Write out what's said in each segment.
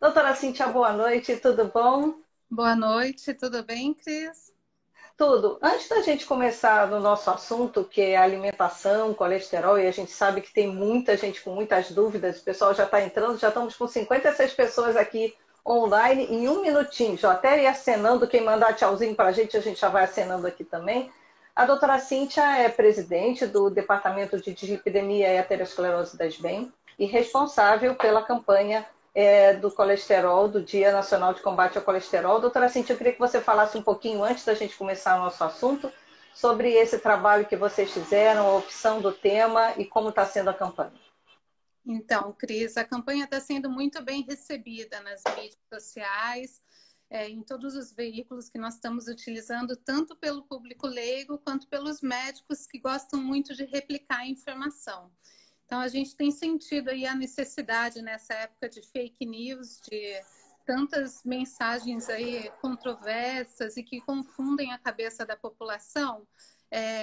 Doutora Cíntia, boa noite, tudo bom? Boa noite, tudo bem, Cris? Tudo. Antes da gente começar no nosso assunto, que é alimentação, colesterol, e a gente sabe que tem muita gente com muitas dúvidas, o pessoal já está entrando, já estamos com 56 pessoas aqui online em um minutinho. Já até ia acenando, quem mandar tchauzinho para a gente já vai acenando aqui também. A doutora Cíntia é presidente do Departamento de Dislipidemia e Aterosclerose da SBEM e responsável pela campanha do colesterol, do Dia Nacional de Combate ao Colesterol. Doutora Cíntia, eu queria que você falasse um pouquinho, antes da gente começar o nosso assunto, sobre esse trabalho que vocês fizeram, a opção do tema e como está sendo a campanha. Então, Cris, a campanha está sendo muito bem recebida nas mídias sociais, em todos os veículos que nós estamos utilizando, tanto pelo público leigo quanto pelos médicos que gostam muito de replicar a informação. Então, a gente tem sentido aí a necessidade nessa época de fake news, de tantas mensagens aí controversas e que confundem a cabeça da população.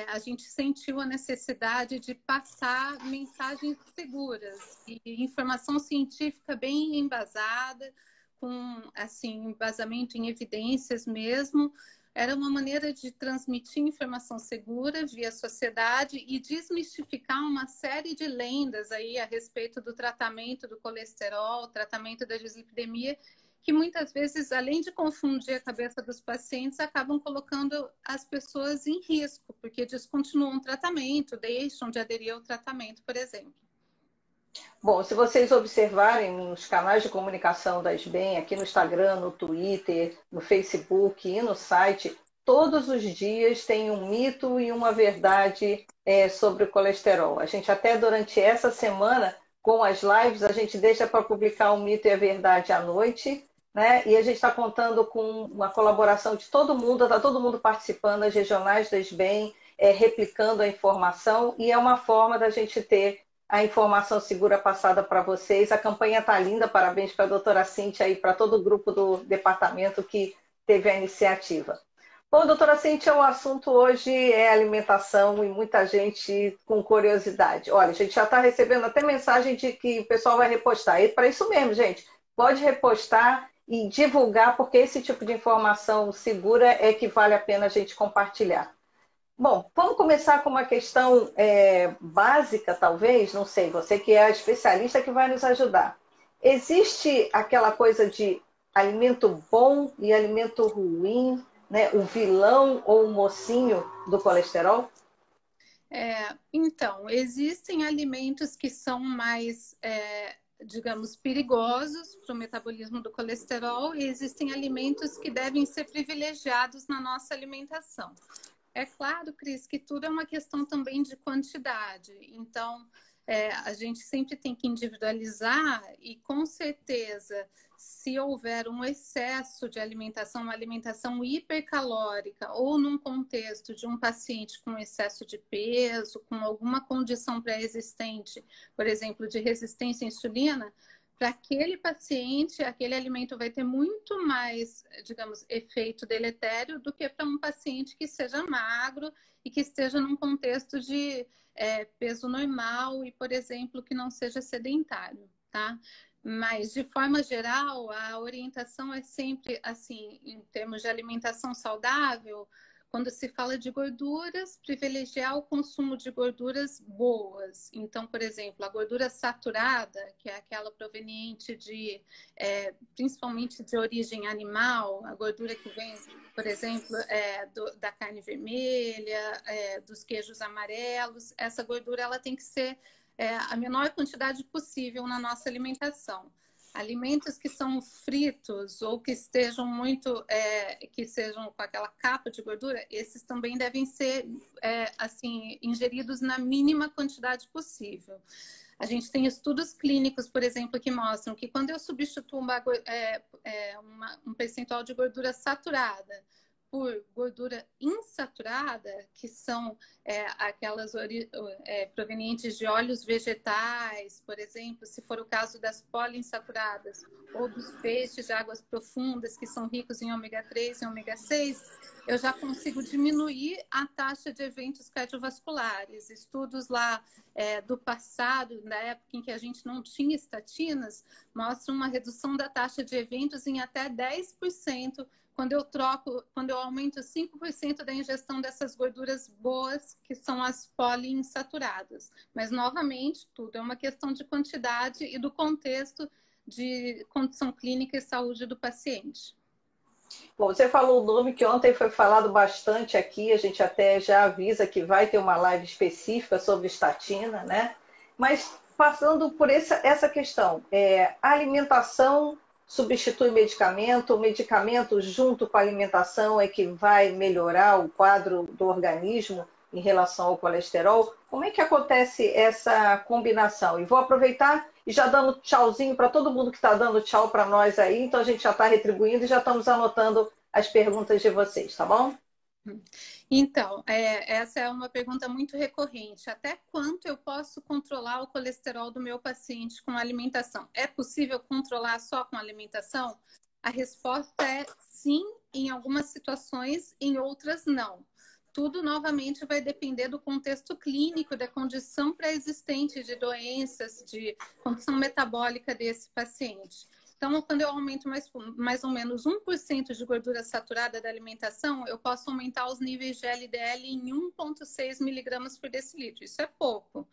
A gente sentiu a necessidade de passar mensagens seguras e informação científica bem embasada, com assim, embasamento em evidências mesmo. Era uma maneira de transmitir informação segura via sociedade e desmistificar uma série de lendas aí a respeito do tratamento do colesterol, tratamento da dislipidemia, que muitas vezes, além de confundir a cabeça dos pacientes, acabam colocando as pessoas em risco, porque descontinuam o tratamento, deixam de aderir ao tratamento, por exemplo. Bom, se vocês observarem nos canais de comunicação da SBEM, aqui no Instagram, no Twitter, no Facebook e no site, todos os dias tem um mito e uma verdade sobre o colesterol. A gente até durante essa semana, com as lives, a gente deixa para publicar o mito e a verdade à noite, né? E a gente está contando com uma colaboração de todo mundo, está todo mundo participando, as regionais da SBEM, replicando a informação, e é uma forma da gente ter a informação segura passada para vocês. A campanha está linda, parabéns para a doutora Cíntia e para todo o grupo do departamento que teve a iniciativa. Bom, doutora Cíntia, o assunto hoje é alimentação e muita gente com curiosidade. Olha, a gente já está recebendo até mensagem de que o pessoal vai repostar. E para isso mesmo, gente, pode repostar e divulgar, porque esse tipo de informação segura é que vale a pena a gente compartilhar. Bom, vamos começar com uma questão básica, talvez, não sei, você que é a especialista que vai nos ajudar. Existe aquela coisa de alimento bom e alimento ruim, né? O vilão ou o mocinho do colesterol? Então, existem alimentos que são mais, digamos, perigosos para o metabolismo do colesterol e existem alimentos que devem ser privilegiados na nossa alimentação. É claro, Cris, que tudo é uma questão também de quantidade. Então, a gente sempre tem que individualizar e, com certeza, se houver um excesso de alimentação, uma alimentação hipercalórica, ou num contexto de um paciente com excesso de peso, com alguma condição pré-existente, por exemplo, de resistência à insulina, para aquele paciente, aquele alimento vai ter muito mais, digamos, efeito deletério do que para um paciente que seja magro e que esteja num contexto de peso normal e, por exemplo, que não seja sedentário, tá? Mas, de forma geral, a orientação é sempre, assim, em termos de alimentação saudável, quando se fala de gorduras, privilegiar o consumo de gorduras boas. Então, por exemplo, a gordura saturada, que é aquela proveniente de, principalmente de origem animal, a gordura que vem, por exemplo, da carne vermelha, dos queijos amarelos, essa gordura ela tem que ser a menor quantidade possível na nossa alimentação. Alimentos que são fritos ou que estejam muito, que sejam com aquela capa de gordura, esses também devem ser, assim, ingeridos na mínima quantidade possível. A gente tem estudos clínicos, por exemplo, que mostram que quando eu substituo um percentual de gordura saturada por gordura insaturada, que são aquelas provenientes de óleos vegetais, por exemplo, se for o caso das poliinsaturadas, ou dos peixes de águas profundas, que são ricos em ômega 3 e ômega 6, eu já consigo diminuir a taxa de eventos cardiovasculares. Estudos lá do passado, na época em que a gente não tinha estatinas, mostram uma redução da taxa de eventos em até 10%, quando eu aumento 5% da ingestão dessas gorduras boas, que são as poliinsaturadas. Mas, novamente, tudo é uma questão de quantidade e do contexto de condição clínica e saúde do paciente. Bom, você falou o nome que ontem foi falado bastante aqui, a gente até já avisa que vai ter uma live específica sobre estatina, né? Mas passando por essa questão, a alimentação substitui medicamento, o medicamento junto com a alimentação é que vai melhorar o quadro do organismo em relação ao colesterol. Como é que acontece essa combinação? E vou aproveitar e já dando tchauzinho para todo mundo que está dando tchau para nós aí, então a gente já está retribuindo e já estamos anotando as perguntas de vocês, tá bom? Então, essa é uma pergunta muito recorrente. Até quanto eu posso controlar o colesterol do meu paciente com a alimentação? É possível controlar só com a alimentação? A resposta é sim, em algumas situações, em outras não. Tudo, novamente, vai depender do contexto clínico, da condição pré-existente de doenças, de condição metabólica desse paciente. Então, quando eu aumento mais ou menos 1% de gordura saturada da alimentação, eu posso aumentar os níveis de LDL em 1,6 miligramas por decilitro. Isso é pouco.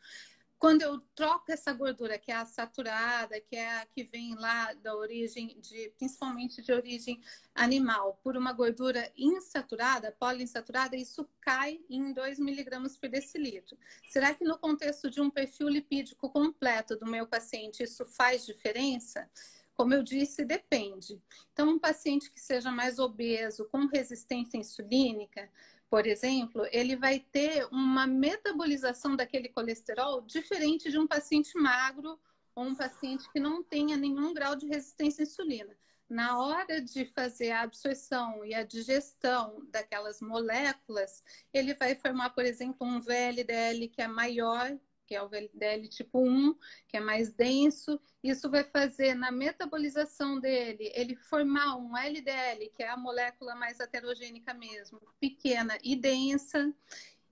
Quando eu troco essa gordura, que é a saturada, que é a que vem lá da origem, principalmente de origem animal, por uma gordura insaturada, poliinsaturada, isso cai em 2 miligramas por decilitro. Será que no contexto de um perfil lipídico completo do meu paciente, isso faz diferença? Como eu disse, depende. Então, um paciente que seja mais obeso, com resistência insulínica, por exemplo, ele vai ter uma metabolização daquele colesterol diferente de um paciente magro ou um paciente que não tenha nenhum grau de resistência à insulina. Na hora de fazer a absorção e a digestão daquelas moléculas, ele vai formar, por exemplo, um VLDL que é maior, que é o VLDL tipo 1, que é mais denso. Isso vai fazer na metabolização dele, ele formar um LDL, que é a molécula mais heterogênica mesmo, pequena e densa.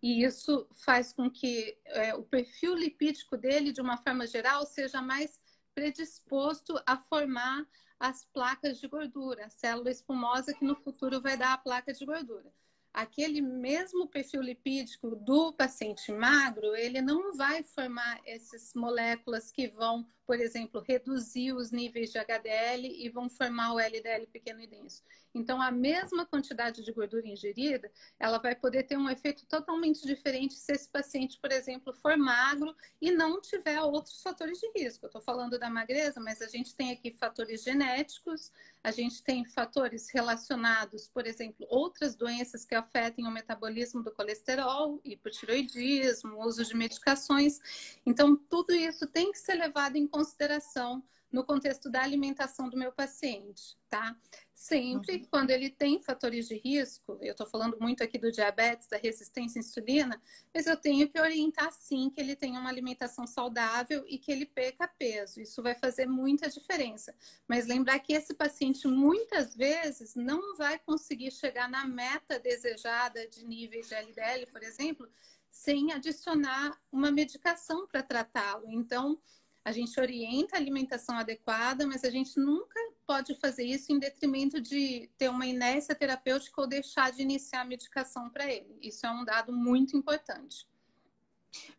E isso faz com que o perfil lipídico dele, de uma forma geral, seja mais predisposto a formar as placas de gordura, a célula espumosa que no futuro vai dar a placa de gordura. Aquele mesmo perfil lipídico do paciente magro, ele não vai formar essas moléculas que vão, por exemplo, reduzir os níveis de HDL e vão formar o LDL pequeno e denso. Então, a mesma quantidade de gordura ingerida, ela vai poder ter um efeito totalmente diferente se esse paciente, por exemplo, for magro e não tiver outros fatores de risco. Eu estou falando da magreza, mas a gente tem aqui fatores genéticos, a gente tem fatores relacionados, por exemplo, outras doenças que afetem o metabolismo do colesterol, hipotiroidismo, uso de medicações. Então, tudo isso tem que ser levado em consideração no contexto da alimentação do meu paciente, tá? Sempre quando ele tem fatores de risco, eu estou falando muito aqui do diabetes, da resistência à insulina, mas eu tenho que orientar sim que ele tenha uma alimentação saudável e que ele perca peso. Isso vai fazer muita diferença. Mas lembrar que esse paciente muitas vezes não vai conseguir chegar na meta desejada de níveis de LDL, por exemplo, sem adicionar uma medicação para tratá-lo. Então, a gente orienta a alimentação adequada, mas a gente nunca pode fazer isso em detrimento de ter uma inércia terapêutica ou deixar de iniciar a medicação para ele. Isso é um dado muito importante.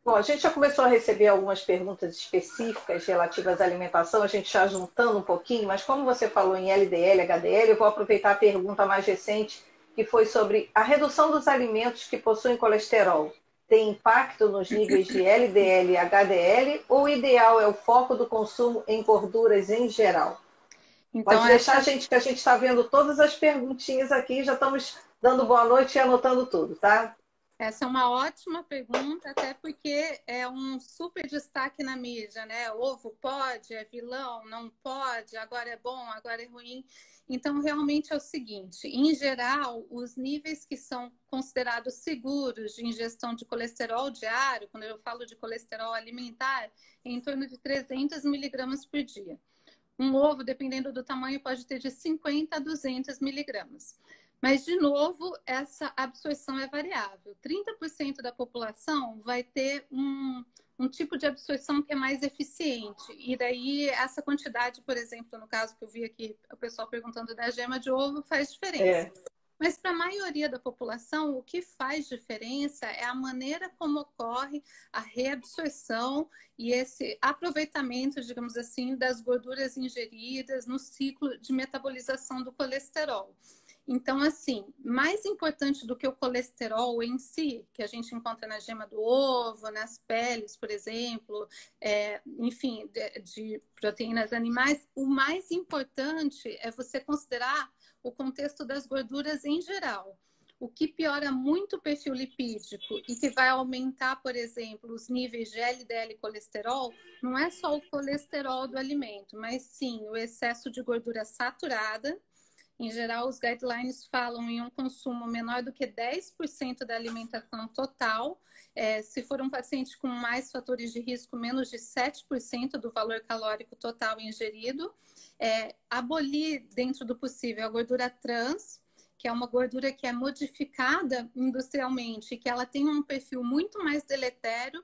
Bom, a gente já começou a receber algumas perguntas específicas relativas à alimentação, a gente já juntando um pouquinho, mas como você falou em LDL, HDL, eu vou aproveitar a pergunta mais recente, que foi sobre a redução dos alimentos que possuem colesterol. Tem impacto nos níveis de LDL e HDL, ou o ideal é o foco do consumo em gorduras em geral? Então, pode deixar, gente, que a gente está vendo todas as perguntinhas aqui, já estamos dando boa noite e anotando tudo, tá? Essa é uma ótima pergunta, até porque é um super destaque na mídia, né? Ovo pode, é vilão, não pode, agora é bom, agora é ruim. Então, realmente é o seguinte, em geral, os níveis que são considerados seguros de ingestão de colesterol diário, quando eu falo de colesterol alimentar, é em torno de 300 miligramas por dia. Um ovo, dependendo do tamanho, pode ter de 50 a 200 miligramas. Mas, de novo, essa absorção é variável. 30% da população vai ter um tipo de absorção que é mais eficiente. E daí, essa quantidade, por exemplo, no caso que eu vi aqui, o pessoal perguntando da gema de ovo, faz diferença. Mas para a maioria da população, o que faz diferença é a maneira como ocorre a reabsorção e esse aproveitamento, digamos assim, das gorduras ingeridas no ciclo de metabolização do colesterol. Então, assim, mais importante do que o colesterol em si, que a gente encontra na gema do ovo, nas peles, por exemplo, enfim, de proteínas animais, o mais importante é você considerar o contexto das gorduras em geral. O que piora muito o perfil lipídico e que vai aumentar, por exemplo, os níveis de LDL e colesterol, não é só o colesterol do alimento, mas sim o excesso de gordura saturada. Em geral, os guidelines falam em um consumo menor do que 10% da alimentação total. Se for um paciente com mais fatores de risco, menos de 7% do valor calórico total ingerido. Abolir, dentro do possível, a gordura trans, que é uma gordura que é modificada industrialmente, que ela tem um perfil muito mais deletério,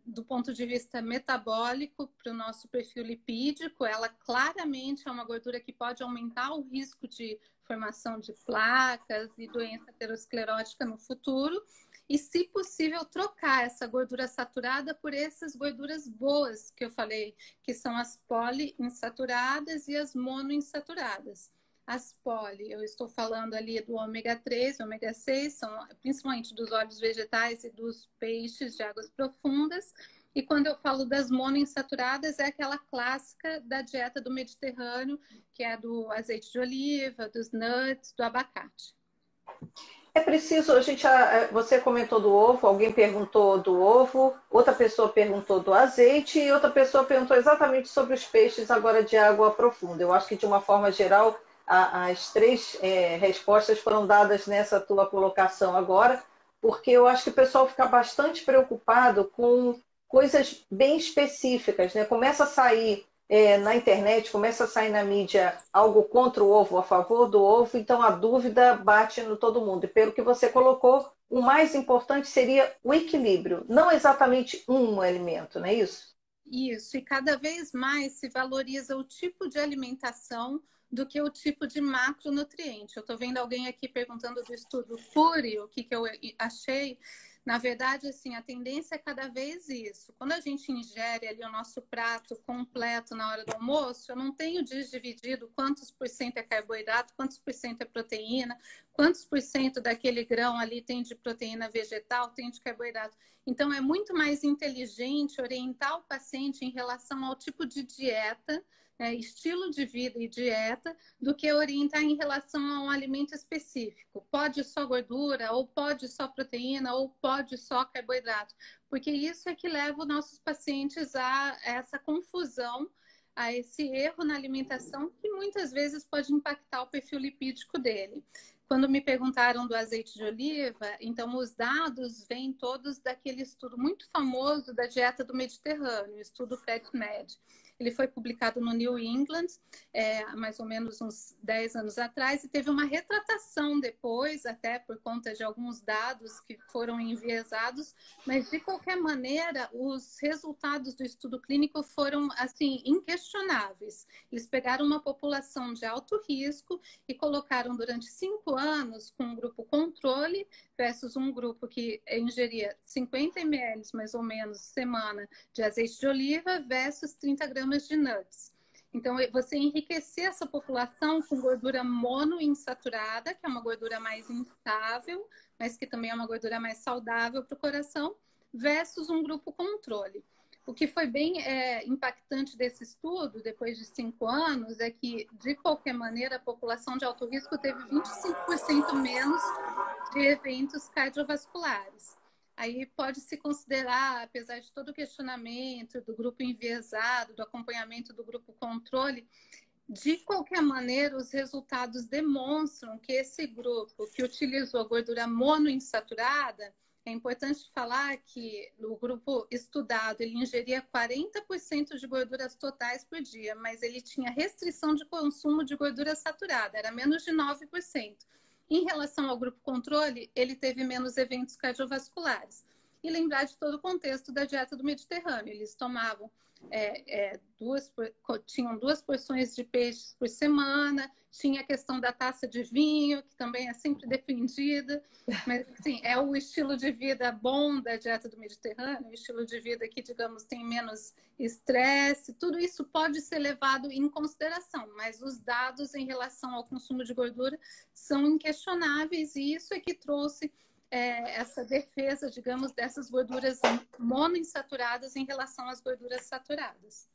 do ponto de vista metabólico para o nosso perfil lipídico. Ela claramente é uma gordura que pode aumentar o risco de formação de placas e doença aterosclerótica no futuro. E, se possível, trocar essa gordura saturada por essas gorduras boas que eu falei, que são as poliinsaturadas e as monoinsaturadas. As poli, eu estou falando ali do ômega 3, ômega 6, são principalmente dos óleos vegetais e dos peixes de águas profundas. E quando eu falo das monoinsaturadas, é aquela clássica da dieta do Mediterrâneo, que é do azeite de oliva, dos nuts, do abacate. É preciso, você comentou do ovo, alguém perguntou do ovo, outra pessoa perguntou do azeite e outra pessoa perguntou exatamente sobre os peixes agora de água profunda. Eu acho que, de uma forma geral, as três respostas foram dadas nessa tua colocação agora, porque eu acho que o pessoal fica bastante preocupado com coisas bem específicas, né? Começa a sair na internet, começa a sair na mídia algo contra o ovo, a favor do ovo, então a dúvida bate no todo mundo. E pelo que você colocou, o mais importante seria o equilíbrio, não exatamente um alimento, não é isso? Isso, e cada vez mais se valoriza o tipo de alimentação do que o tipo de macronutriente. Eu estou vendo alguém aqui perguntando do estudo Cury, o que eu achei. Na verdade, assim, a tendência é cada vez isso. Quando a gente ingere ali o nosso prato completo na hora do almoço, eu não tenho dividido quantos por cento é carboidrato, quantos por cento é proteína, quantos por cento daquele grão ali tem de proteína vegetal, tem de carboidrato. Então, é muito mais inteligente orientar o paciente em relação ao tipo de dieta, estilo de vida e dieta, do que orientar em relação a um alimento específico. Pode só gordura, ou pode só proteína, ou pode só carboidrato. Porque isso é que leva os nossos pacientes a essa confusão, a esse erro na alimentação, que muitas vezes pode impactar o perfil lipídico dele. Quando me perguntaram do azeite de oliva, então os dados vêm todos daquele estudo muito famoso da dieta do Mediterrâneo, o estudo PetMed. Ele foi publicado no New England, mais ou menos uns 10 anos atrás, e teve uma retratação depois, até por conta de alguns dados que foram enviesados, mas, de qualquer maneira, os resultados do estudo clínico foram, assim, inquestionáveis. Eles pegaram uma população de alto risco e colocaram durante 5 anos com um grupo controle versus um grupo que ingeria 50 ml, mais ou menos, semana de azeite de oliva versus 30 gramas de nuts. Então, você enriquecer essa população com gordura monoinsaturada, que é uma gordura mais instável, mas que também é uma gordura mais saudável para o coração, versus um grupo controle. O que foi bem impactante desse estudo, depois de 5 anos, é que, de qualquer maneira, a população de alto risco teve 25% menos de eventos cardiovasculares. Aí pode-se considerar, apesar de todo o questionamento do grupo enviesado, do acompanhamento do grupo controle, de qualquer maneira, os resultados demonstram que esse grupo que utilizou gordura monoinsaturada, é importante falar que no grupo estudado ele ingeria 40% de gorduras totais por dia, mas ele tinha restrição de consumo de gordura saturada, era menos de 9%. Em relação ao grupo controle, ele teve menos eventos cardiovasculares. E lembrar de todo o contexto da dieta do Mediterrâneo. Eles tomavam, tinham 2 porções de peixes por semana, tinha a questão da taça de vinho, que também é sempre defendida, mas assim, é o estilo de vida bom da dieta do Mediterrâneo, o estilo de vida que, digamos, tem menos estresse, tudo isso pode ser levado em consideração, mas os dados em relação ao consumo de gordura são inquestionáveis e isso é que trouxe essa defesa, digamos, dessas gorduras monoinsaturadas em relação às gorduras saturadas.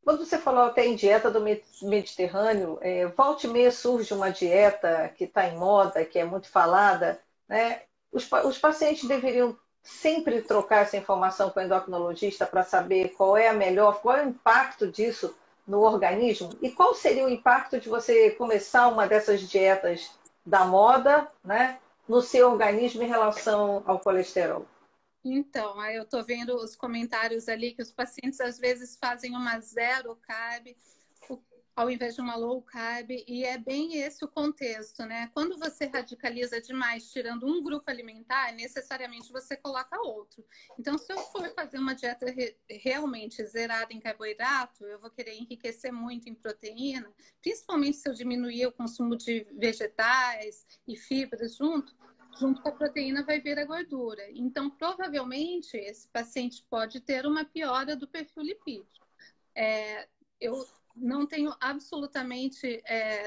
Quando você falou até em dieta do Mediterrâneo, volta e meia surge uma dieta que está em moda, que é muito falada, né? Os pacientes deveriam sempre trocar essa informação com o endocrinologista para saber qual é a melhor, qual é o impacto disso no organismo e qual seria o impacto de você começar uma dessas dietas da moda, né, no seu organismo em relação ao colesterol. Então, aí eu estou vendo os comentários ali que os pacientes às vezes fazem uma zero carb ao invés de uma low carb, e é bem esse o contexto, né? Quando você radicaliza demais, tirando um grupo alimentar, necessariamente você coloca outro. Então, se eu for fazer uma dieta realmente zerada em carboidrato, eu vou querer enriquecer muito em proteína, principalmente se eu diminuir o consumo de vegetais e fibras junto com a proteína vai vir a gordura. Então, provavelmente, esse paciente pode ter uma piora do perfil lipídico. Eu não tenho absolutamente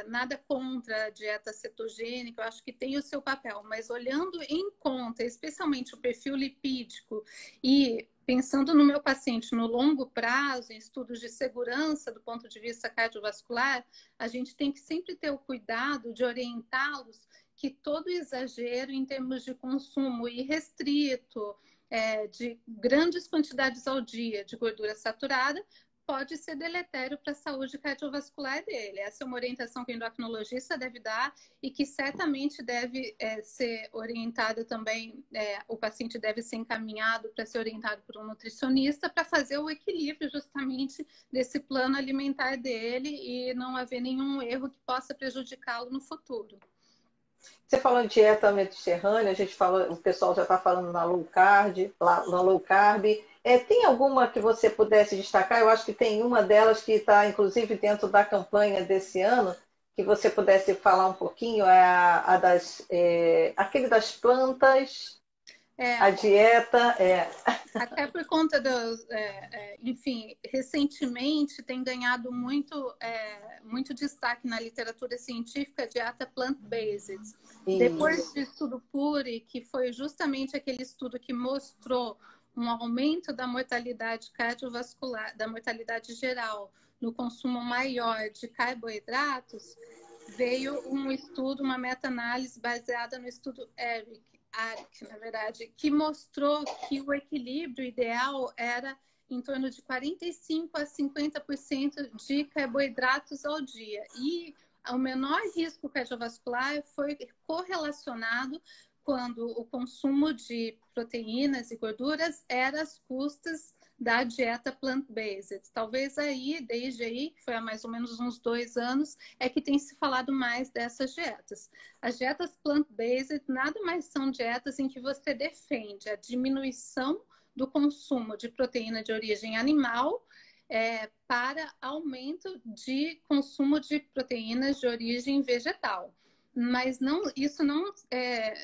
nada contra a dieta cetogênica, eu acho que tem o seu papel, mas olhando em conta, especialmente o perfil lipídico e pensando no meu paciente no longo prazo, em estudos de segurança do ponto de vista cardiovascular, a gente tem que sempre ter o cuidado de orientá-los que todo exagero em termos de consumo irrestrito, de grandes quantidades ao dia de gordura saturada, pode ser deletério para a saúde cardiovascular dele. Essa é uma orientação que o endocrinologista deve dar e que certamente deve ser orientada também, o paciente deve ser encaminhado para ser orientado por um nutricionista para fazer o equilíbrio justamente desse plano alimentar dele e não haver nenhum erro que possa prejudicá-lo no futuro. Você falou de dieta mediterrânea, a gente falou, o pessoal já está falando na low carb. Tem alguma que você pudesse destacar? Eu acho que tem uma delas que está, inclusive, dentro da campanha desse ano, que você pudesse falar um pouquinho, aquele das plantas, a dieta. Até por conta enfim, recentemente tem ganhado muito destaque na literatura científica a dieta plant-based. Depois do estudo PURI, que foi justamente aquele estudo que mostrou um aumento da mortalidade cardiovascular, da mortalidade geral, no consumo maior de carboidratos, veio um estudo, uma meta-análise baseada no estudo ARC, na verdade, que mostrou que o equilíbrio ideal era em torno de 45% a 50% de carboidratos ao dia. E o menor risco cardiovascular foi correlacionado quando o consumo de proteínas e gorduras era às custas da dieta plant-based. Talvez desde aí, que foi há mais ou menos uns 2 anos, é que tem se falado mais dessas dietas. As dietas plant-based nada mais são dietas em que você defende a diminuição do consumo de proteína de origem animal para aumento de consumo de proteínas de origem vegetal. Mas isso não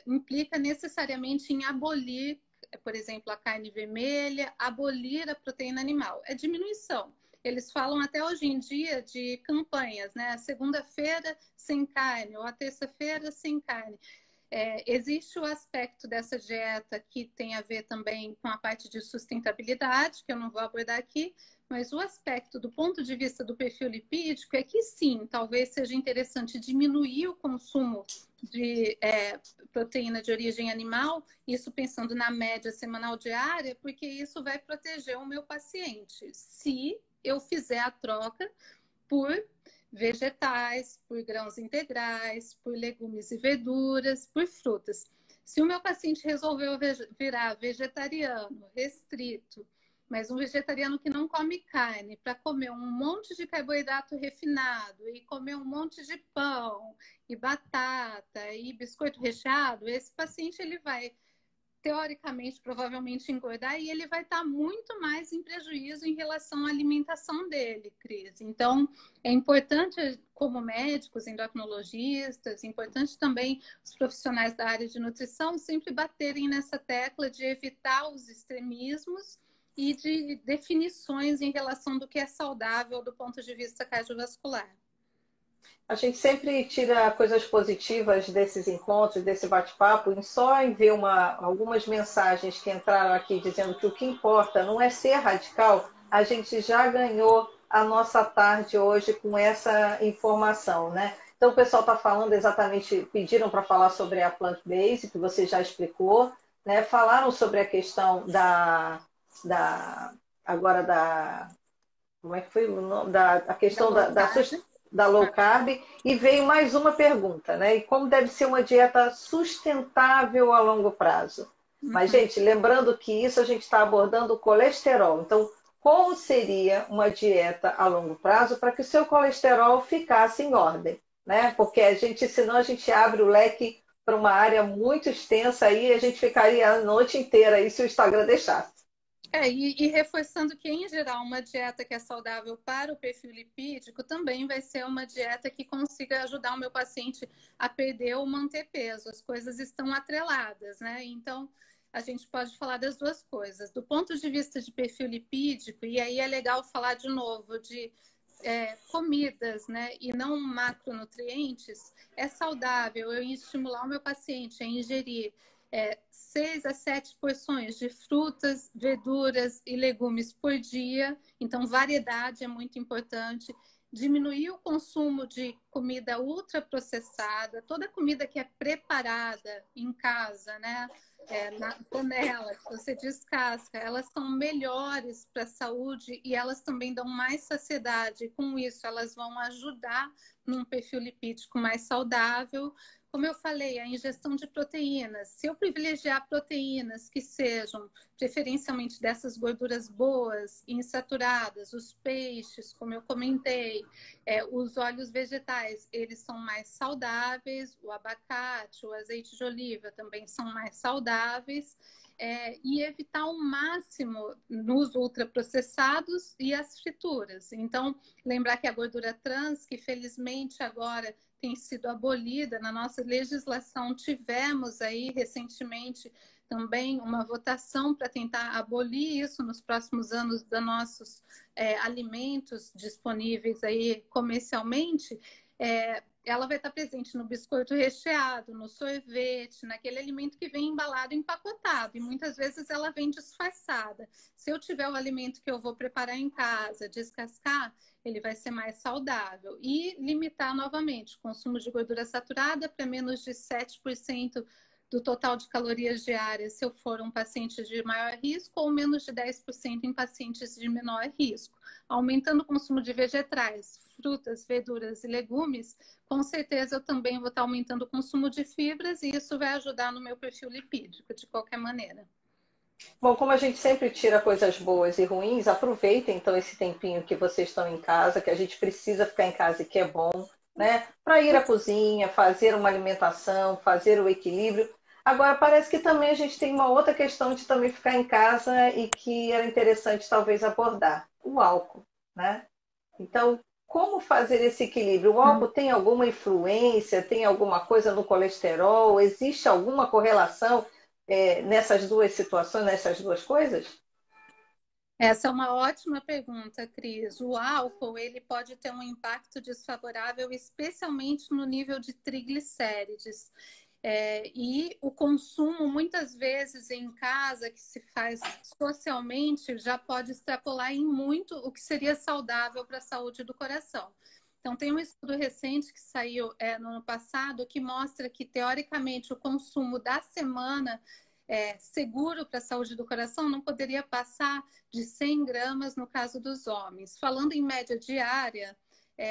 implica necessariamente em abolir, por exemplo, a carne vermelha, abolir a proteína animal. É diminuição. Eles falam até hoje em dia de campanhas, né? A segunda-feira sem carne ou a terça-feira sem carne. Existe o aspecto dessa dieta que tem a ver também com a parte de sustentabilidade, que eu não vou abordar aqui, mas o aspecto do ponto de vista do perfil lipídico é que sim, talvez seja interessante diminuir o consumo de proteína de origem animal, isso pensando na média semanal diária, porque isso vai proteger o meu paciente, se eu fizer a troca por vegetais, por grãos integrais, por legumes e verduras, por frutas. Se o meu paciente resolveu virar vegetariano, restrito, mas um vegetariano que não come carne, para comer um monte de carboidrato refinado e comer um monte de pão e batata e biscoito recheado, esse paciente ele vai teoricamente, provavelmente engordar e ele vai estar muito mais em prejuízo em relação à alimentação dele, Cris. Então, é importante, como médicos, endocrinologistas, importante também os profissionais da área de nutrição sempre baterem nessa tecla de evitar os extremismos e de definições em relação do que é saudável do ponto de vista cardiovascular. A gente sempre tira coisas positivas desses encontros, desse bate-papo, e só em ver algumas mensagens que entraram aqui dizendo que o que importa não é ser radical, a gente já ganhou a nossa tarde hoje com essa informação, né? Então o pessoal está falando exatamente, pediram para falar sobre a plant-based, que você já explicou, né? Falaram sobre a questão agora da como é que foi o nome? A questão da low carb, e veio mais uma pergunta, né? E como deve ser uma dieta sustentável a longo prazo? Mas, gente, lembrando que isso a gente está abordando o colesterol. Então, como seria uma dieta a longo prazo para que o seu colesterol ficasse em ordem, né? Porque senão a gente abre o leque para uma área muito extensa aí e a gente ficaria a noite inteira aí se o Instagram deixasse. E reforçando que, em geral, uma dieta que é saudável para o perfil lipídico também vai ser uma dieta que consiga ajudar o meu paciente a perder ou manter peso. As coisas estão atreladas, né? Então, a gente pode falar das duas coisas. Do ponto de vista de perfil lipídico, e aí é legal falar de novo de comidas, né? E não macronutrientes, é saudável eu estimular o meu paciente a ingerir 6 a 7 porções de frutas, verduras e legumes por dia. Então, variedade é muito importante. Diminuir o consumo de comida ultraprocessada, toda comida que é preparada em casa, né? Na panela, que você descasca, elas são melhores para a saúde e elas também dão mais saciedade. E com isso, elas vão ajudar num perfil lipídico mais saudável. Como eu falei, a ingestão de proteínas. Se eu privilegiar proteínas que sejam preferencialmente dessas gorduras boas, insaturadas, os peixes, como eu comentei, os óleos vegetais, eles são mais saudáveis, o abacate, o azeite de oliva também são mais saudáveis. E evitar ao máximo nos ultraprocessados e as frituras. Então, lembrar que a gordura trans, que felizmente agora tem sido abolida na nossa legislação, tivemos aí recentemente também uma votação para tentar abolir isso nos próximos anos dos nossos alimentos disponíveis aí comercialmente. Ela vai estar presente no biscoito recheado, no sorvete, naquele alimento que vem embalado, empacotado. E muitas vezes ela vem disfarçada. Se eu tiver o alimento que eu vou preparar em casa, descascar, ele vai ser mais saudável. E limitar novamente o consumo de gordura saturada para menos de 7% do total de calorias diárias se eu for um paciente de maior risco ou menos de 10% em pacientes de menor risco. Aumentando o consumo de vegetais, frutas, verduras e legumes, com certeza eu também vou estar aumentando o consumo de fibras e isso vai ajudar no meu perfil lipídico, de qualquer maneira. Bom, como a gente sempre tira coisas boas e ruins, aproveitem então esse tempinho que vocês estão em casa, que a gente precisa ficar em casa e que é bom, né? Para ir à cozinha, fazer uma alimentação, fazer o equilíbrio. Agora, parece que também a gente tem uma outra questão de também ficar em casa e que era interessante talvez abordar, o álcool, né? Então, como fazer esse equilíbrio? O álcool tem alguma influência, tem alguma coisa no colesterol? Existe alguma correlação nessas duas situações, nessas duas coisas? Essa é uma ótima pergunta, Cris. O álcool, ele pode ter um impacto desfavorável, especialmente no nível de triglicérides. E o consumo, muitas vezes em casa, que se faz socialmente, já pode extrapolar em muito o que seria saudável para a saúde do coração. Então, tem um estudo recente que saiu no ano passado que mostra que, teoricamente, o consumo da semana seguro para a saúde do coração não poderia passar de 100 gramas no caso dos homens. Falando em média diária,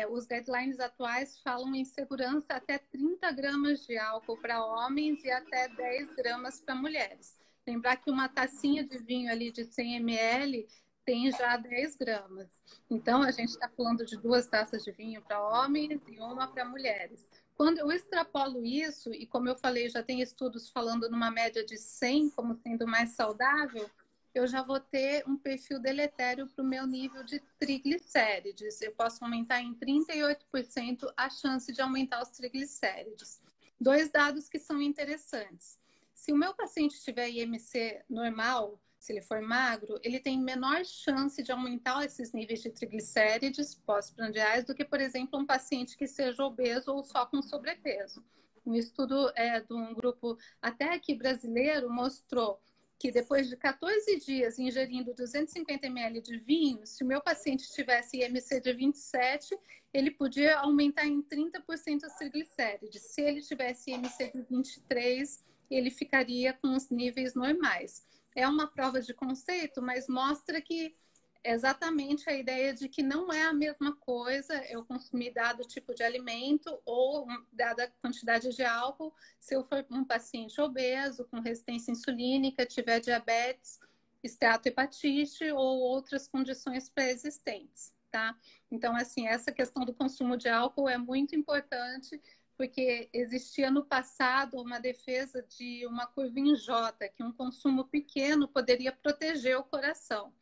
os guidelines atuais falam em segurança até 30 gramas de álcool para homens e até 10 gramas para mulheres. Lembrar que uma tacinha de vinho ali de 100 ml tem já 10 gramas. Então, a gente está falando de 2 taças de vinho para homens e uma para mulheres. Quando eu extrapolo isso, e como eu falei, já tem estudos falando numa média de 100 como sendo mais saudável, eu já vou ter um perfil deletério para o meu nível de triglicérides. Eu posso aumentar em 38% a chance de aumentar os triglicérides. 2 dados que são interessantes. Se o meu paciente tiver IMC normal, se ele for magro, ele tem menor chance de aumentar esses níveis de triglicérides pós-prandiais do que, por exemplo, um paciente que seja obeso ou só com sobrepeso. Um estudo de um grupo até aqui brasileiro mostrou que depois de 14 dias ingerindo 250 ml de vinho, se o meu paciente tivesse IMC de 27, ele podia aumentar em 30% os triglicérides. Se ele tivesse IMC de 23, ele ficaria com os níveis normais. É uma prova de conceito, mas mostra que exatamente a ideia de que não é a mesma coisa eu consumir dado tipo de alimento ou dada quantidade de álcool se eu for um paciente obeso, com resistência insulínica, tiver diabetes, esteatohepatite ou outras condições pré-existentes, tá? Então, assim, essa questão do consumo de álcool é muito importante, porque existia no passado uma defesa de uma curva em J, que um consumo pequeno poderia proteger o coração.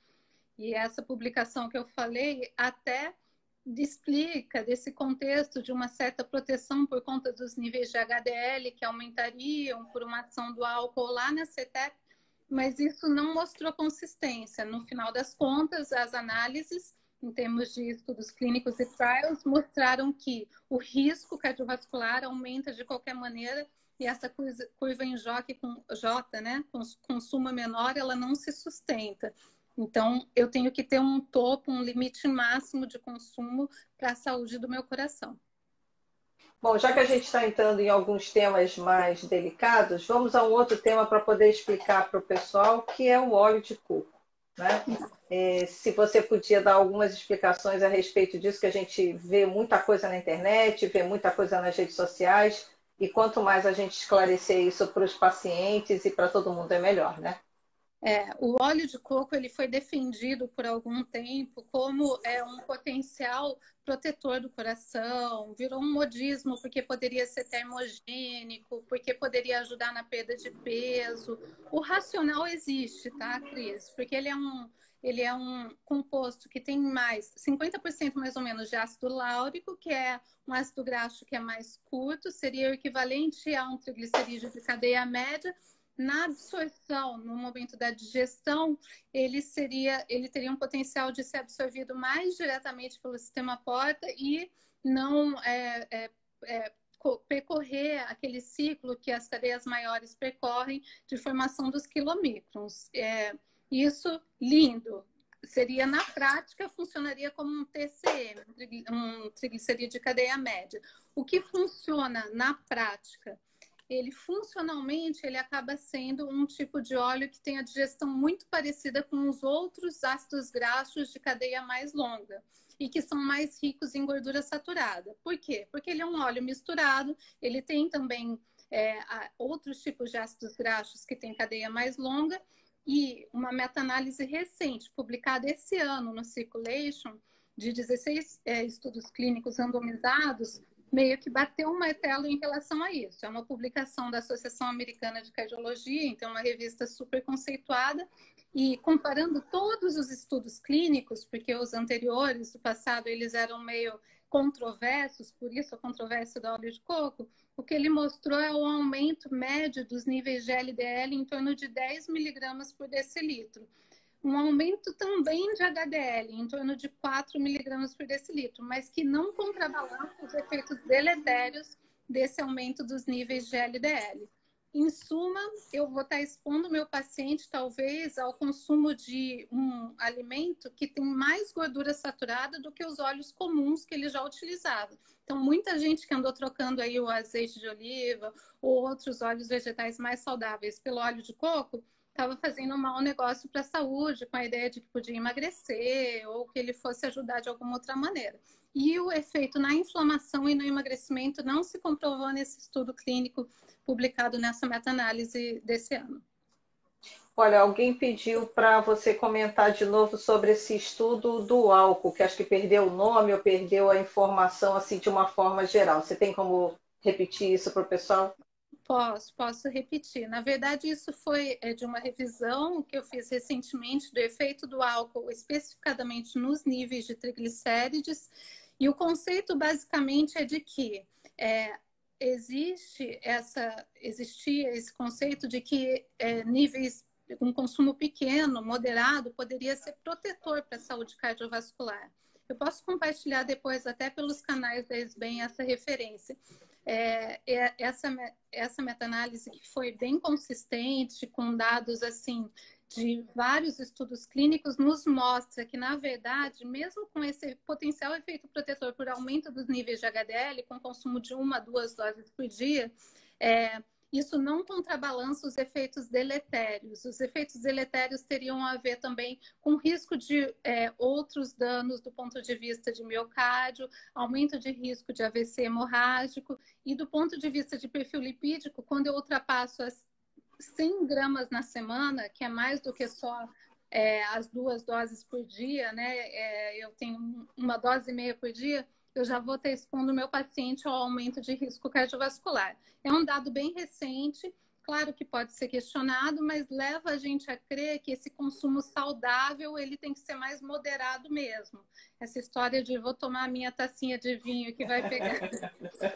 E essa publicação que eu falei até explica desse contexto de uma certa proteção por conta dos níveis de HDL que aumentariam por uma ação do álcool lá na CETP, mas isso não mostrou consistência. No final das contas, as análises, em termos de estudos clínicos e trials, mostraram que o risco cardiovascular aumenta de qualquer maneira e essa curva em J, né, com consumo menor, ela não se sustenta. Então, eu tenho que ter um topo, um limite máximo de consumo para a saúde do meu coração. Bom, já que a gente está entrando em alguns temas mais delicados, vamos a um outro tema para poder explicar para o pessoal, que é o óleo de coco, né? Se você podia dar algumas explicações a respeito disso, que a gente vê muita coisa na internet, vê muita coisa nas redes sociais, e quanto mais a gente esclarecer isso para os pacientes e para todo mundo é melhor, né? O óleo de coco ele foi defendido por algum tempo como um potencial protetor do coração, virou um modismo porque poderia ser termogênico, porque poderia ajudar na perda de peso. O racional existe, tá, Cris? Porque ele é um composto que tem 50% mais ou menos de ácido láurico, que é um ácido graxo que é mais curto, seria o equivalente a um triglicerídeo de cadeia média. Na absorção, no momento da digestão, ele teria um potencial de ser absorvido mais diretamente pelo sistema porta e não percorrer aquele ciclo que as cadeias maiores percorrem de formação dos quilomicrons. Isso, lindo. Seria, na prática, funcionaria como um TCM, um triglicerídeo de cadeia média. O que funciona na prática? Ele funcionalmente ele acaba sendo um tipo de óleo que tem a digestão muito parecida com os outros ácidos graxos de cadeia mais longa e que são mais ricos em gordura saturada. Por quê? Porque ele é um óleo misturado, ele tem também outros tipos de ácidos graxos que têm cadeia mais longa e uma meta-análise recente, publicada esse ano no Circulation, de 16 estudos clínicos randomizados, meio que bateu um martelo em relação a isso. É uma publicação da Associação Americana de Cardiologia, então uma revista super conceituada, e comparando todos os estudos clínicos, porque os anteriores, do passado, eles eram meio controversos, por isso a controvérsia do óleo de coco, o que ele mostrou é um aumento médio dos níveis de LDL em torno de 10 miligramas por decilitro. Um aumento também de HDL, em torno de 4 miligramas por decilitro, mas que não contrabalança os efeitos deletérios desse aumento dos níveis de LDL. Em suma, eu vou estar expondo o meu paciente, talvez, ao consumo de um alimento que tem mais gordura saturada do que os óleos comuns que ele já utilizava. Então, muita gente que andou trocando aí o azeite de oliva ou outros óleos vegetais mais saudáveis pelo óleo de coco, estava fazendo um mau negócio para a saúde, com a ideia de que podia emagrecer ou que ele fosse ajudar de alguma outra maneira. E o efeito na inflamação e no emagrecimento não se comprovou nesse estudo clínico publicado nessa meta-análise desse ano. Olha, alguém pediu para você comentar de novo sobre esse estudo do álcool, que acho que perdeu o nome ou perdeu a informação assim de uma forma geral. Você tem como repetir isso para o pessoal? Posso repetir. Na verdade, isso foi de uma revisão que eu fiz recentemente do efeito do álcool, especificadamente nos níveis de triglicérides. E o conceito, basicamente, é de que existia esse conceito de que níveis, um consumo pequeno, moderado, poderia ser protetor para a saúde cardiovascular. Eu posso compartilhar depois, até pelos canais da SBEM, essa referência. Essa meta-análise que foi bem consistente, com dados assim de vários estudos clínicos, nos mostra que, na verdade, mesmo com esse potencial efeito protetor por aumento dos níveis de HDL, com consumo de 1 a 2 doses por dia, isso não contrabalança os efeitos deletérios. Os efeitos deletérios teriam a ver também com risco de outros danos do ponto de vista de miocárdio, aumento de risco de AVC hemorrágico, e do ponto de vista de perfil lipídico, quando eu ultrapasso as 100 gramas na semana, que é mais do que só as 2 doses por dia, né? Eu tenho 1,5 dose por dia, eu já vou estar expondo o meu paciente ao aumento de risco cardiovascular. É um dado bem recente, claro que pode ser questionado, mas leva a gente a crer que esse consumo saudável, ele tem que ser mais moderado mesmo. Essa história de vou tomar a minha tacinha de vinho que vai pegar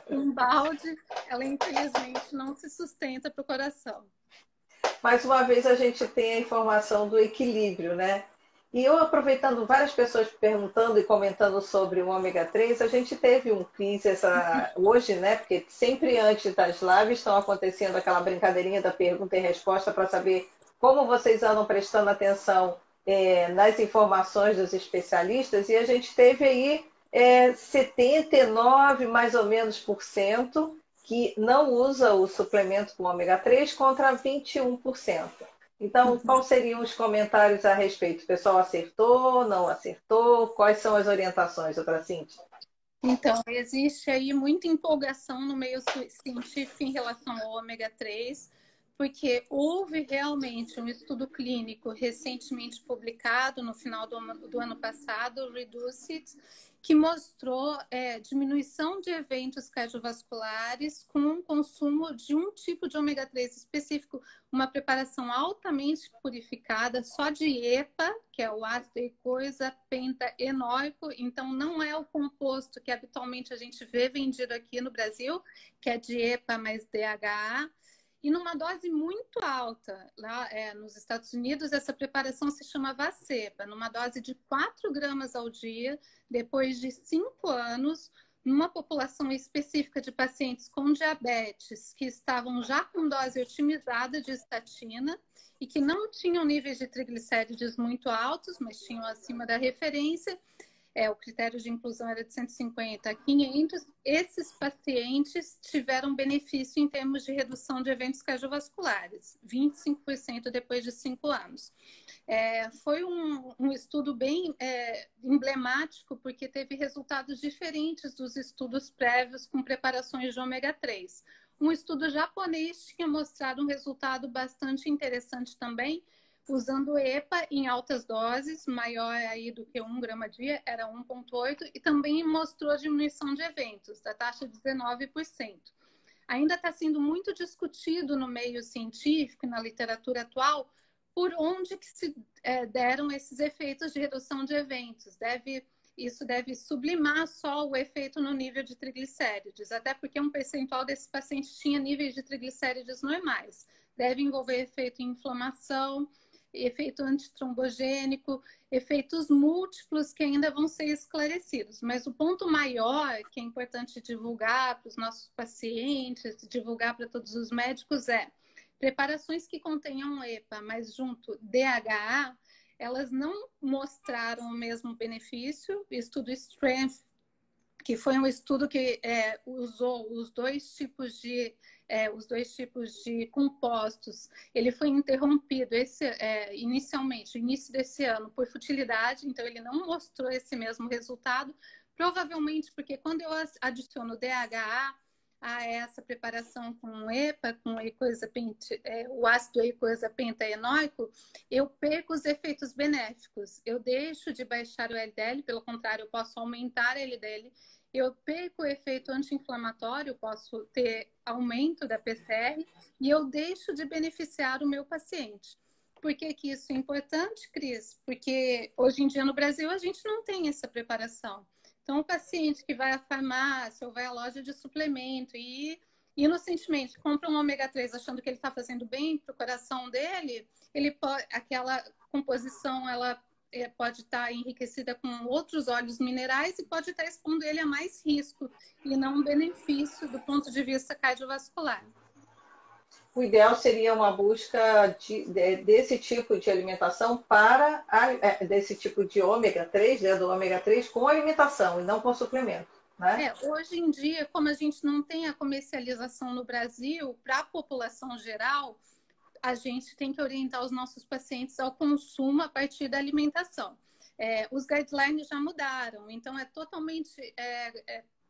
um balde, ela infelizmente não se sustenta para o coração. Mais uma vez a gente tem a informação do equilíbrio, né? E eu, aproveitando várias pessoas perguntando e comentando sobre o ômega 3, a gente teve um quiz hoje, né? Porque sempre antes das lives estão acontecendo aquela brincadeirinha da pergunta e resposta para saber como vocês andam prestando atenção nas informações dos especialistas. E a gente teve aí 79, mais ou menos, por cento que não usa o suplemento com ômega 3 contra 21%. Então, quais seriam os comentários a respeito? O pessoal acertou, não acertou? Quais são as orientações, doutora Cíntia? Então, existe aí muita empolgação no meio científico em relação ao ômega 3, porque houve realmente um estudo clínico recentemente publicado no final do ano passado, o Reduce It, que mostrou diminuição de eventos cardiovasculares com o consumo de um tipo de ômega 3 específico, uma preparação altamente purificada, só de EPA, que é o ácido eicosa-pentaenoico, então não é o composto que habitualmente a gente vê vendido aqui no Brasil, que é de EPA mais DHA, e numa dose muito alta. Lá nos Estados Unidos, essa preparação se chama Vascepa, numa dose de 4 gramas ao dia, depois de 5 anos, numa população específica de pacientes com diabetes que estavam já com dose otimizada de estatina e que não tinham níveis de triglicérides muito altos, mas tinham acima da referência. O critério de inclusão era de 150 a 500. Esses pacientes tiveram benefício em termos de redução de eventos cardiovasculares, 25% depois de 5 anos. Foi um estudo bem emblemático, porque teve resultados diferentes dos estudos prévios com preparações de ômega 3. Um estudo japonês tinha mostrado um resultado bastante interessante também, usando EPA em altas doses, maior aí do que 1 grama dia, era 1,8, e também mostrou diminuição de eventos, da taxa de 19%. Ainda está sendo muito discutido no meio científico e na literatura atual por onde que se deram esses efeitos de redução de eventos. Isso deve sublimar só o efeito no nível de triglicérides, até porque um percentual desses pacientes tinha níveis de triglicérides normais. Deve envolver efeito em inflamação, efeito antitrombogênico, efeitos múltiplos que ainda vão ser esclarecidos. Mas o ponto maior que é importante divulgar para os nossos pacientes, divulgar para todos os médicos é preparações que contenham EPA, mas junto DHA, elas não mostraram o mesmo benefício. O estudo STRENGTH, que foi um estudo que usou os dois tipos de compostos, ele foi interrompido inicialmente, no início desse ano, por futilidade, então ele não mostrou esse mesmo resultado, provavelmente porque quando eu adiciono DHA a essa preparação com EPA, com o ácido eicoexapentaenoico, eu perco os efeitos benéficos. Eu deixo de baixar o LDL, pelo contrário, eu posso aumentar o LDL. Eu perco o efeito anti-inflamatório, posso ter aumento da PCR e eu deixo de beneficiar o meu paciente. Por que que isso é importante, Cris? Porque hoje em dia no Brasil a gente não tem essa preparação. Então, o paciente que vai à farmácia ou vai à loja de suplemento e inocentemente compra um ômega 3 achando que ele está fazendo bem para o coração dele, aquela composição ela pode estar enriquecida com outros óleos minerais e pode estar expondo ele a mais risco e não um benefício do ponto de vista cardiovascular. O ideal seria uma busca desse tipo de alimentação desse tipo de ômega 3, né, do ômega 3 com alimentação e não com suplemento, né? Hoje em dia, como a gente não tem a comercialização no Brasil para a população geral, a gente tem que orientar os nossos pacientes ao consumo a partir da alimentação. Os guidelines já mudaram, então é totalmente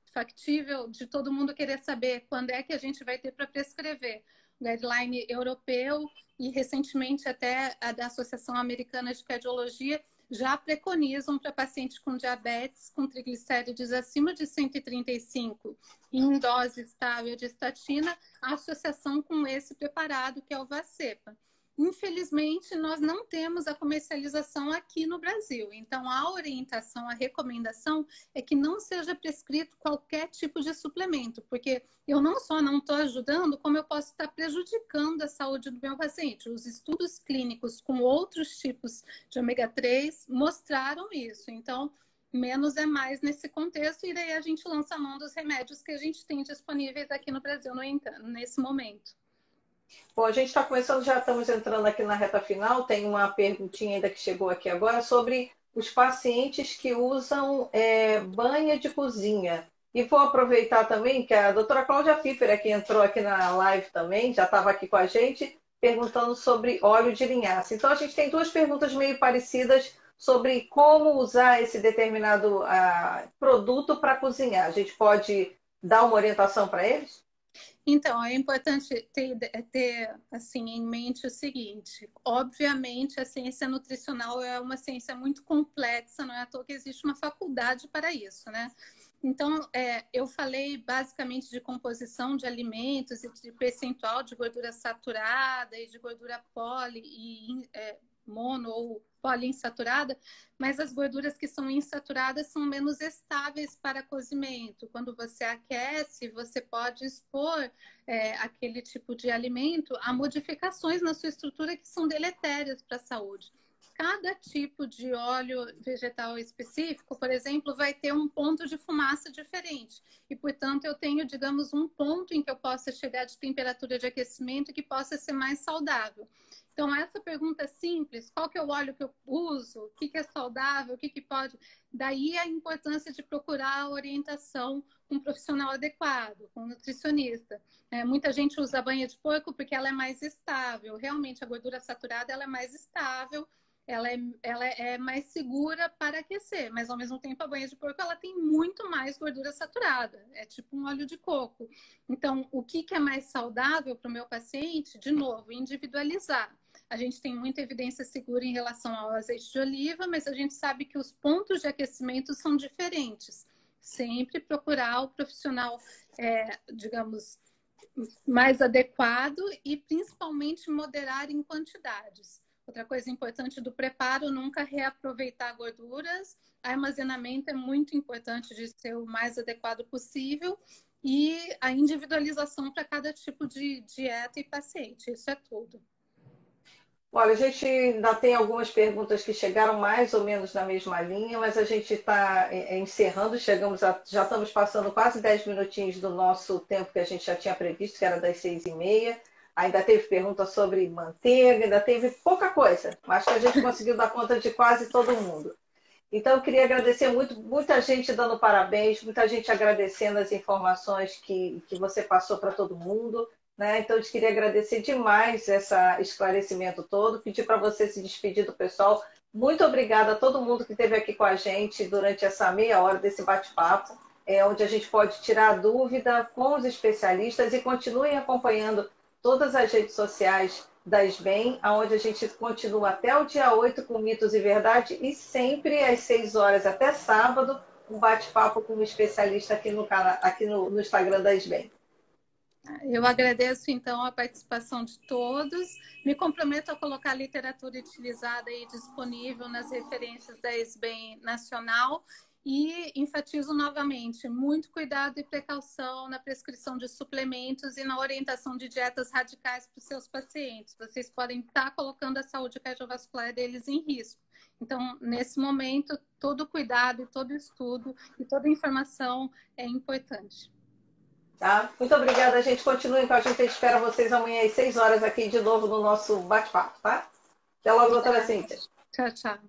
factível de todo mundo querer saber quando é que a gente vai ter para prescrever. O guideline europeu e recentemente até a da Associação Americana de Cardiologia já preconizam para pacientes com diabetes, com triglicérides acima de 135 e em dose estável de estatina, a associação com esse preparado, que é o Vascepa. Infelizmente, nós não temos a comercialização aqui no Brasil. Então, a orientação, a recomendação é que não seja prescrito qualquer tipo de suplemento, porque eu não só não estou ajudando, como eu posso estar prejudicando a saúde do meu paciente. Os estudos clínicos com outros tipos de ômega 3 mostraram isso. Então, menos é mais nesse contexto, e daí a gente lança a mão dos remédios que a gente tem disponíveis aqui no Brasil, nesse momento. Bom, a gente está começando, já estamos entrando aqui na reta final. Tem uma perguntinha ainda que chegou aqui agora sobre os pacientes que usam banha de cozinha. E vou aproveitar também que a doutora Cláudia Piffer, que entrou aqui na live também, já estava aqui com a gente, perguntando sobre óleo de linhaça. Então, a gente tem duas perguntas meio parecidas sobre como usar esse determinado produto para cozinhar. A gente pode dar uma orientação para eles? Então, é importante ter assim, em mente o seguinte: obviamente, a ciência nutricional é uma ciência muito complexa, não é à toa que existe uma faculdade para isso, né? Então, eu falei basicamente de composição de alimentos e de percentual de gordura saturada e de gordura poli e mono ou poliinsaturada, mas as gorduras que são insaturadas são menos estáveis para cozimento. Quando você aquece, você pode expor aquele tipo de alimento a modificações na sua estrutura que são deletérias para a saúde. Cada tipo de óleo vegetal específico, por exemplo, vai ter um ponto de fumaça diferente. E, portanto, eu tenho, digamos, um ponto em que eu possa chegar de temperatura de aquecimento que possa ser mais saudável. Então, essa pergunta é simples: qual que é o óleo que eu uso? O que é saudável? O que pode... Daí a importância de procurar a orientação com um profissional adequado, com um nutricionista. Muita gente usa a banha de porco porque ela é mais estável. Realmente, a gordura saturada ela é mais estável, ela é mais segura para aquecer, mas ao mesmo tempo a banha de porco ela tem muito mais gordura saturada, é tipo um óleo de coco. Então, o que é mais saudável para o meu paciente? De novo, individualizar. A gente tem muita evidência segura em relação ao azeite de oliva, mas a gente sabe que os pontos de aquecimento são diferentes. Sempre procurar o profissional, digamos, mais adequado e principalmente moderar em quantidades. Outra coisa importante do preparo: nunca reaproveitar gorduras. Armazenamento é muito importante de ser o mais adequado possível e a individualização para cada tipo de dieta e paciente. Isso é tudo. Olha, a gente ainda tem algumas perguntas que chegaram mais ou menos na mesma linha, mas a gente está encerrando, já estamos passando quase 10 minutinhos do nosso tempo que a gente já tinha previsto, que era das 6h30. Ainda teve pergunta sobre manteiga, ainda teve pouca coisa, mas que a gente conseguiu dar conta de quase todo mundo. Então, eu queria agradecer muito, muita gente dando parabéns, muita gente agradecendo as informações que você passou para todo mundo. Né? Então, eu te queria agradecer demais esse esclarecimento todo, pedir para você se despedir do pessoal. Muito obrigada a todo mundo que esteve aqui com a gente durante essa meia hora desse bate-papo, onde a gente pode tirar dúvida com os especialistas e continuem acompanhando todas as redes sociais da SBEM, onde a gente continua até o dia 8 com Mitos e Verdade e sempre às 6 horas até sábado, um bate-papo com um especialista aqui no Instagram da SBEM. Eu agradeço, então, a participação de todos. Me comprometo a colocar a literatura utilizada e disponível nas referências da SBEM Nacional e enfatizo novamente, muito cuidado e precaução na prescrição de suplementos e na orientação de dietas radicais para os seus pacientes. Vocês podem estar colocando a saúde cardiovascular deles em risco. Então, nesse momento, todo cuidado, todo estudo e toda informação é importante. Tá? Muito obrigada, a gente continue com a gente. Espera vocês amanhã às 6 horas aqui de novo no nosso bate-papo, tá? Até logo, doutora Cíntia. Tchau, tchau.